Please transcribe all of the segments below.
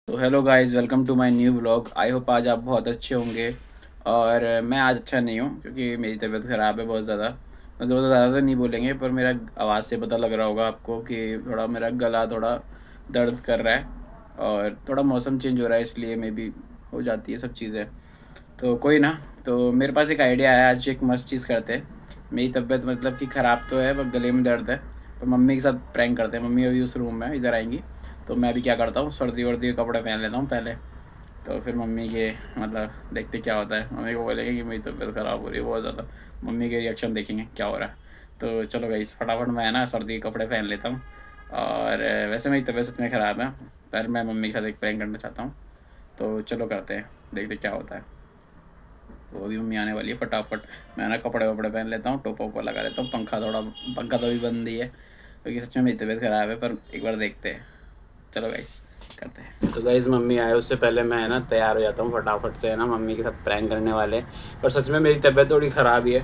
तो hello guys, welcome to my new vlog. I hope आज आप बहुत अच्छे होंगे। और मैं आज अच्छा नहीं हूँ क्योंकि मेरी तबीयत ख़राब है बहुत ज़्यादा। मतलब ज़्यादा तो नहीं बोलेंगे, पर मेरा आवाज़ से पता लग रहा होगा आपको कि थोड़ा मेरा गला थोड़ा दर्द कर रहा है। और थोड़ा मौसम चेंज हो रहा है, इसलिए मे बी हो जाती है सब चीज़ें। तो कोई ना। तो मेरे पास एक आइडिया आया, आज एक मस्त चीज़ करते हैं। मेरी तबीयत मतलब कि ख़राब तो है, पर गले में दर्द है। तो मम्मी के साथ प्रैंक करते हैं। मम्मी अभी उस रूम में इधर आएंगी, तो मैं भी क्या करता हूँ, सर्दी वर्दी के कपड़े पहन लेता हूँ पहले। तो फिर मम्मी के मतलब देखते क्या होता है। मम्मी को बोलेंगे कि मेरी तबीयत ख़राब हो रही है बहुत ज़्यादा। मम्मी के रिएक्शन देखेंगे क्या हो रहा है। तो चलो भाई, फटाफट मैं ना सर्दी के कपड़े पहन लेता हूँ। और वैसे मेरी तबीयत सच में ख़राब है, पर मैं मम्मी के साथ एक प्रैंक करना चाहता हूँ। तो चलो करते हैं, देखते क्या होता है। तो अभी मम्मी आने वाली है, फटाफट मैं ना कपड़े वपड़े पहन लेता हूँ, टोपा वोपा लगा लेता हूँ। पंखा तो अभी बंद ही है क्योंकि सच में मेरी तबीयत ख़राब है, पर एक बार देखते हैं। चलो गाइस, करते हैं। तो गाइस, मम्मी आए उससे पहले मैं ना तैयार हो जाता हूँ फटाफट से, है ना। मम्मी के साथ प्रैंक करने वाले हैं। पर सच में मेरी तबीयत थोड़ी ख़राब ही है,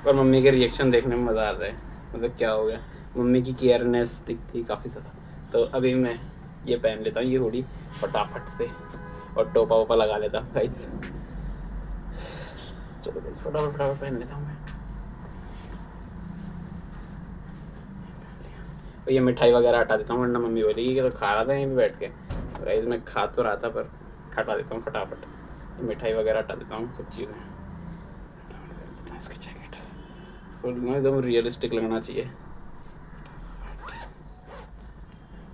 पर मम्मी के रिएक्शन देखने में मज़ा आता है। मतलब क्या हो गया, मम्मी की केयरनेस दिखती है काफ़ी ज़्यादा। तो अभी मैं ये पहन लेता हूँ, ये हुडी फटाफट से, और टोपा वोपा लगा लेता हूँ गाइस। चलो गाइस, फटाफट फटाफट पहन लेता हूँ मैं। और ये मिठाई वगैरह हटा देता हूँ, वरना मम्मी बोलेगी कि तो खा रहा था यहीं पे बैठ के। गाइस मैं खा तो रहा था, पर हटा देता हूँ फटाफट। ये मिठाई वगैरह हटा देता हूँ, सब चीज़ें। इसका जैकेट फुल ना एकदम रियलिस्टिक लगना चाहिए।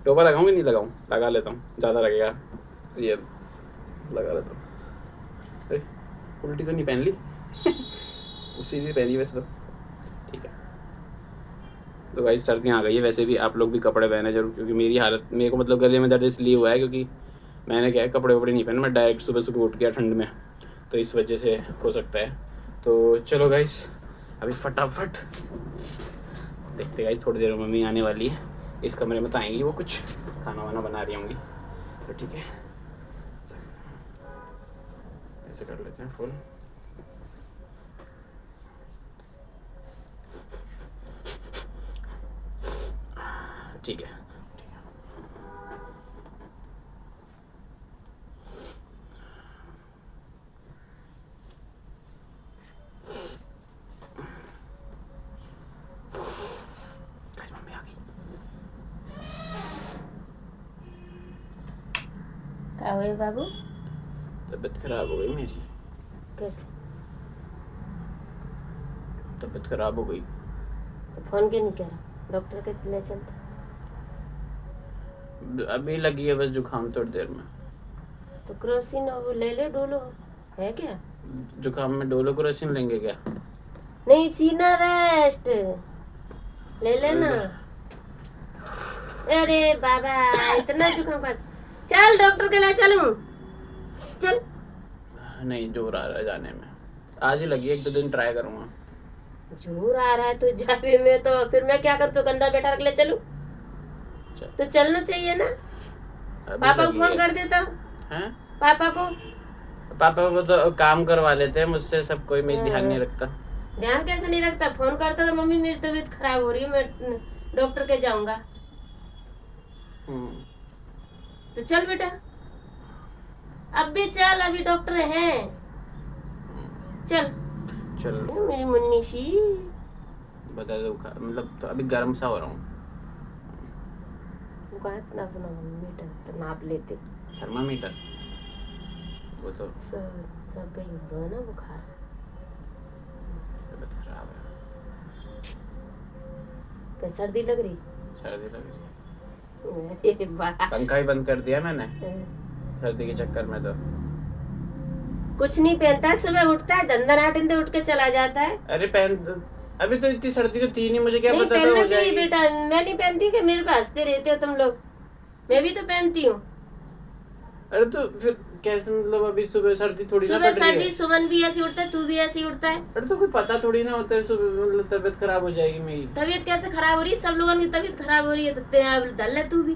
टोपा लगाऊँ कि नहीं लगाऊँ? लगा लेता हूँ, ज़्यादा लगेगा। ये लगा लेता हूँ। अरे उल्टी तो नहीं पहन ली? उसी से पहनी वैसे तो। ठीक है। तो भाई सर्दियाँ आ गई है, वैसे भी आप लोग भी कपड़े पहने जरूर, क्योंकि मेरी हालत, मेरे को मतलब गले में दर्द इसलिए हुआ है क्योंकि मैंने क्या है, कपड़े वपड़े नहीं पहने। मैं डायरेक्ट सुबह सुबह उठ गया ठंड में, तो इस वजह से हो सकता है। तो चलो गाइस, अभी फटाफट देखते गाइस। थोड़ी देर में मम्मी आने वाली है, इस कमरे में तो आएंगी वो, कुछ खाना वाना बना रही होंगी। तो ठीक है, ऐसे कर लेते हैं फुल। ठीक है। मम्मी आ गई। क्या हुए बाबू? तबीयत खराब हो गई मेरी। कैसे? तबीयत खराब हो गई। तो फोन क्यों नहीं करा? डॉक्टर के ले चलते। अभी लगी है बस जुकाम, थोड़ी देर में। तो क्रोसिन वो ले ले, डोलो है क्या? जुकाम में डोलो क्रोसिन लेंगे क्या? नहीं, सीना रेस्ट ले लेना। अरे बाबा, इतना जुकाम का? चल डॉक्टर के ले चलूं? चल। नहीं, जोर आ रहा है जाने में। आज ही लगी, एक दो दिन ट्राई करूँगा। जोर आ रहा है तो जावे में, तो फिर मैं क्या करूँ? तो कंधा बैठा रख ले चलूं? तो चलना चाहिए ना। अभी पापा को लगी फोन है। कर देता हूँ। हैं? पापा को। पापा वो तो काम करवा लेते हैं मुझसे, सब कोई मेरी ध्यान नहीं रखता। ध्यान कैसे नहीं रखता? फोन करता तो मम्मी मेरी तबीयत खराब हो रही है, मैं डॉक्टर के जाऊंगा। तो चल बेटा, अब भी चल, अभी डॉक्टर है। चल चल मेरी मुन्नी सी। बता दो, मतलब तो अभी गर्म सा हो रहा हूँ। इतना अपना मीटर तो नाप लेते। थर्मामीटर वो तो सब कहीं हो रहा है ना बुखार। तबीयत खराब है, क्या सर्दी लग रही? सर्दी लग रही है। अरे वाह, पंखा ही बंद कर दिया मैंने सर्दी के चक्कर में। तो कुछ नहीं पहनता है, सुबह उठता है धंधा नाटन उठ के चला जाता है। अरे पहन, अभी तो इतनी सर्दी तो थी नहीं, मुझे क्या नहीं पता था पहनना हो चाहिए जाएगी। बेटा, मैं नहीं पहनती कि मेरे पास हंसते रहते हो तुम लोग। मैं भी तो पहनती हूँ। अरे तो फिर कैसे, मतलब अभी सुबह सर्दी थोड़ी ना सुबह पड़ रही है। सर्दी, सुमन भी ऐसी उठता है, तू भी ऐसी उठता है। अरे तो कोई पता थोड़ी ना होता है सुबह, मतलब तबीयत खराब हो जाएगी मेरी। तबीयत कैसे खराब हो रही है? सब लोगों की तबीयत खराब हो रही है, तो डल है तू भी।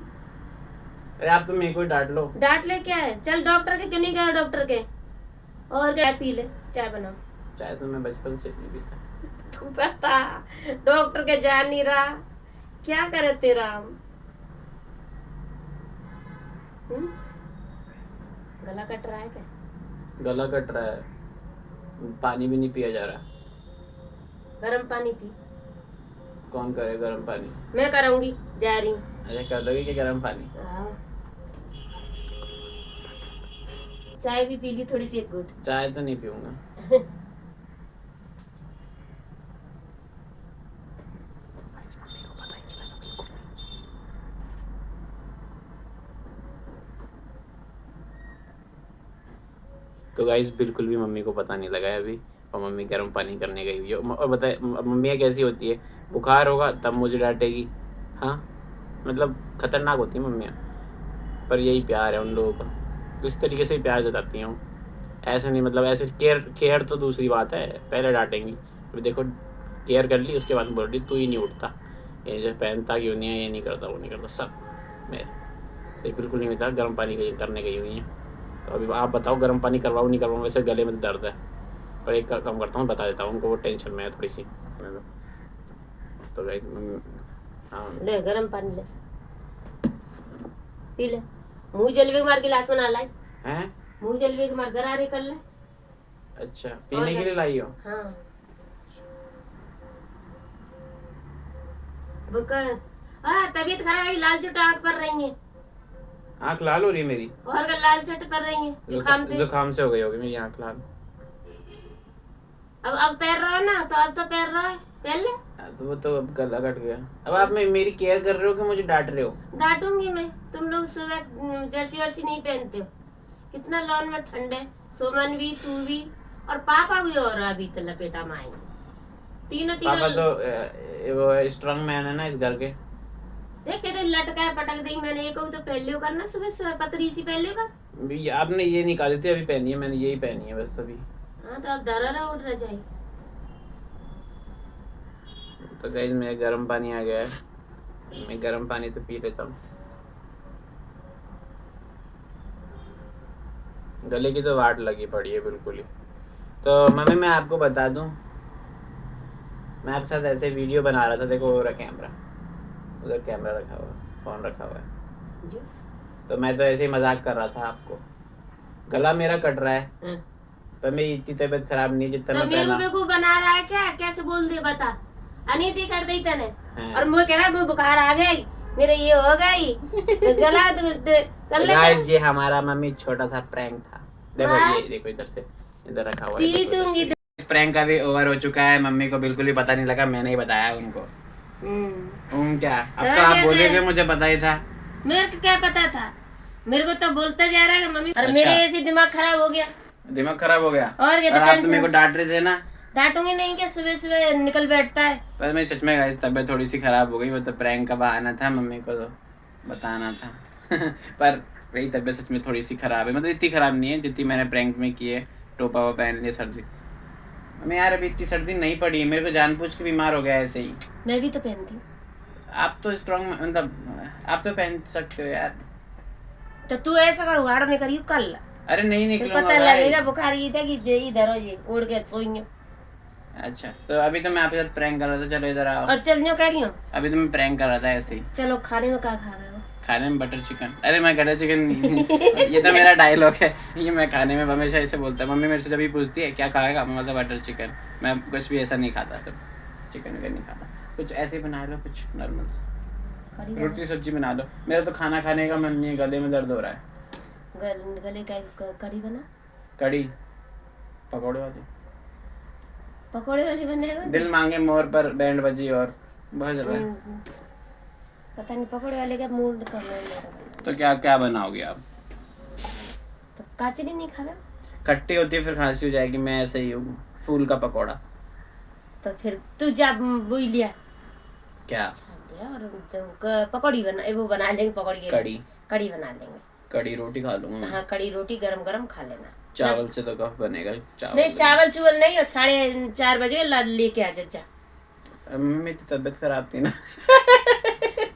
अरे आप तो मेरे को ही डांट लो। डांट ले क्या है? चल डॉक्टर के क्यों नहीं गया? डॉक्टर के और क्या, पी ले, चाय बनाओ। चाय तो मैं बचपन से नहीं पीता। तू पता, डॉक्टर के जा नहीं रहा, क्या करे तेरा हम? गला कट रहा है क्या? गला कट रहा है, पानी भी नहीं पिया जा रहा। गर्म पानी पी। कौन करे गर्म पानी? मैं करूंगी, जा रही हूँ। अच्छा कर दोगे कि गर्म पानी? हाँ। चाय भी पी ली थोड़ी सी, एक घूंट। चाय तो नहीं पीऊंगा। तो गाइस बिल्कुल भी मम्मी को पता नहीं लगा है अभी, और मम्मी गर्म पानी करने गई हुई है। और बताए मम्मियाँ कैसी होती है, बुखार होगा तब मुझे डांटेगी। हाँ मतलब खतरनाक होती है मम्मियाँ, पर यही प्यार है उन लोगों का, इस तरीके से प्यार जताती हैं। ऐसे नहीं मतलब ऐसे केयर तो दूसरी बात है, पहले डांटेंगी, अभी देखो केयर कर ली उसके बाद बोल रही तू ही नहीं उठता, ये जो पहनता क्यों नहीं है, ये नहीं करता वो नहीं करता, सब मेरे बिल्कुल नहीं मिलता। गर्म पानी करने गई हुई है। तो अभी आप बताओ गर्म पानी करवाऊँ नहीं करवाऊँ? वैसे गले में दर्द है, पर एक काम करता हूँ बता देता हूँ उनको, वो टेंशन में है थोड़ी सी। तो गाइस हाँ ले गर्म पानी ले, पी ले। मुंह जलवे के मार गिलास बना लाई। हैं? मुंह जलवे के मार गरारे कर ले। अच्छा पीने के लिए लाई हो? हाँ। बुखार, हाँ तबीयत खराब है, लाल चोट आँख पर रही है। आँख लाल हो रही है मेरी? और का लाल चोट पर रही है, जुकाम से हो गई होगी मेरी आँख लाल। अब पैर रहा है ना, तो अब तो पैर रहा है, पहले तो वो तो अब गला कट गया। अब आप मेरी केयर कर रहे हो कि मुझे डांट रहे हो? डांटूंगी मैं। तुम लोग सुबह जर्सी वर्सी नहीं पहनते हो, कितना लॉन में ठंड है। सोमन भी, तू भी और पापा भी, और अभी तो लपेटा में आएंगे तीनों। पापा तो वो स्ट्रांग मैन है ना इस घर के। देख के लटका पटक दी मैंने, एक तो पहले करना सुबह सुबह पतरी सी पहले कर। आपने ये निकाली थी अभी पहनी है, मैंने यही पहनी है बस अभी। हाँ तो अब दरारा उठ रहा जाए। तो गाइस मेरा गर्म पानी आ गया है, मैं गर्म पानी तो पी लेता हूँ। गले की तो वाट लगी पड़ी है बिल्कुल ही। तो मम्मी मैं आपको बता दूं, मैं आपके साथ ऐसे वीडियो बना रहा था, देखो वो रहा कैमरा, उधर कैमरा रखा हुआ, फोन रखा हुआ है जी। तो मैं तो ऐसे ही मजाक कर रहा था आपको। गला मेरा कट रहा है, हाँ। पर मेरी इतनी तबीयत खराब नहीं है जितना तो मैं मेरे पहला। को बना रहा है क्या? कैसे बोल दे बता, अनिति कर दी तने। हाँ। और मुझे कह रहा है बुखार आ गई, मेरे ये हो गई, तो गला कर ले। गाइस ये हमारा मम्मी छोटा सा प्रैंक था। देखो ये देखो इधर से इधर रखा हुआ है। पीटूंगी। प्रैंक का भी ओवर हो चुका है, मम्मी को बिल्कुल ही पता नहीं लगा, मैंने ही बताया उनको। क्या अब तो आप बोलेगे मुझे पता ही था। मेरे को क्या पता था, मेरे को तो बोलता जा रहा है मम्मी। और मेरे ऐसे दिमाग खराब हो गया। दिमाग खराब हो गया? और क्या? आप तो मेरे को डांट रहे थे ना। डांटूंगी नहीं क्या, सुबह सुबह निकल बैठता है। पर मैं सच में गाइस तबीयत थोड़ी सी खराब हो गई, वो तो प्रैंक का बहाना था, मम्मी को तो बताना था। पर वही तबीयत सच में थोड़ी सी खराब है, मतलब इतनी खराब नहीं है जितनी मैंने प्रैंक में की है। टोपा वो पहन लिया, सर्दी मैं यार अभी इतनी सर्दी नहीं पड़ी है, मेरे को जानबूझ के बीमार हो गया ऐसे ही। मैं भी तो पहनती। आप तो स्ट्रॉन्ग मतलब आप तो पहन सकते हो यार। तो तू ऐसा कर, उगाड़ नहीं करियो कल। अरे नहीं निकलूंगा पता लगेगा बुखार इधर हो, ये उड़ के सोइयो। अच्छा तो अभी तो मैं आपके साथ प्रैंक कर रहा था, चलो इधर आओ। और चलियो कह रही हूँ, अभी तो मैं प्रैंक कर रहा था ऐसे ही। चलो खाने में क्या खा रहे हो? खाने में बटर चिकन। अरे मैं बटर चिकन ये तो मेरा डायलॉग है, ये मैं खाने में हमेशा ऐसे बोलता है। मम्मी मेरे से जब भी पूछती है क्या खाएगा, मैं मतलब बटर चिकन। मैं कुछ भी ऐसा नहीं खाता, तो चिकन वगैरह नहीं खाता, कुछ ऐसे ही बना लो, कुछ नॉर्मल रोटी सब्जी बना लो। मेरा तो खाना खाने का मन नहीं है, गले में दर्द हो रहा है। गले का कड़ी बना, कड़ी पकौड़े वाली, पकौड़े वाली बनेगा। दिल मांगे मोर पर बैंड बजी और बहुत ज्यादा। पता नहीं पकौड़े वाले का मूड कम है। तो क्या क्या बनाओगे आप? तो काचली नहीं खावे? खट्टी होती है फिर खांसी हो जाएगी, मैं ऐसे ही हूँ, फूल का पकौड़ा। तो फिर तू जा बुई लिया क्या? और पकौड़ी बना, वो बना लेंगे पकौड़ी, कड़ी बना लेंगे। कड़ी रोटी खा लूंगा। हाँ कड़ी रोटी गरम गरम खा लेना। चावल से तो कब बनेगा चावल? नहीं चावल चुवल नहीं, और 4:30 बजे लेके आ जा। मम्मी तो तबीयत खराब थी ना।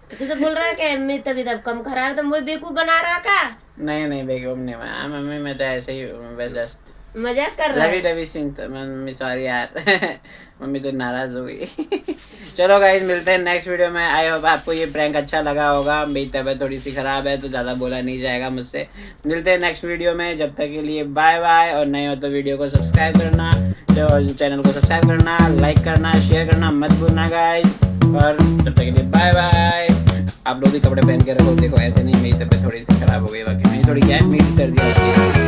तो तू तो बोल रहा है कि मेरी तबीयत अब कम खराब है, तो मुझे बेवकूफ बना रहा का? नहीं बेवकूफ नहीं मैं मम्मी, मैं तो ऐसे ही बस जस्ट मजाक कर रहा रवि है। रवि सिंह था। मम्मी सॉरी यार मम्मी तो नाराज हो गई चलो गाइस, मिलते हैं नेक्स्ट वीडियो में। आई होप आपको ये प्रैंक अच्छा लगा होगा। मेरी तबीयत थोड़ी सी खराब है तो ज़्यादा बोला नहीं जाएगा मुझसे। मिलते हैं नेक्स्ट वीडियो में, जब तक के लिए बाय बाय। और नए हो तो वीडियो को सब्सक्राइब करना, तो चैनल को सब्सक्राइब करना, लाइक करना, शेयर करना मत भूलना गाइस। और तब तक के लिए बाय बाय। आप लोग भी कपड़े पहन के रखो। देखो ऐसे नहीं, मेरी तबीयत थोड़ी सी खराब हो गई, बाकी मेरी थोड़ी क्या है, मेरी सर्दी होती है।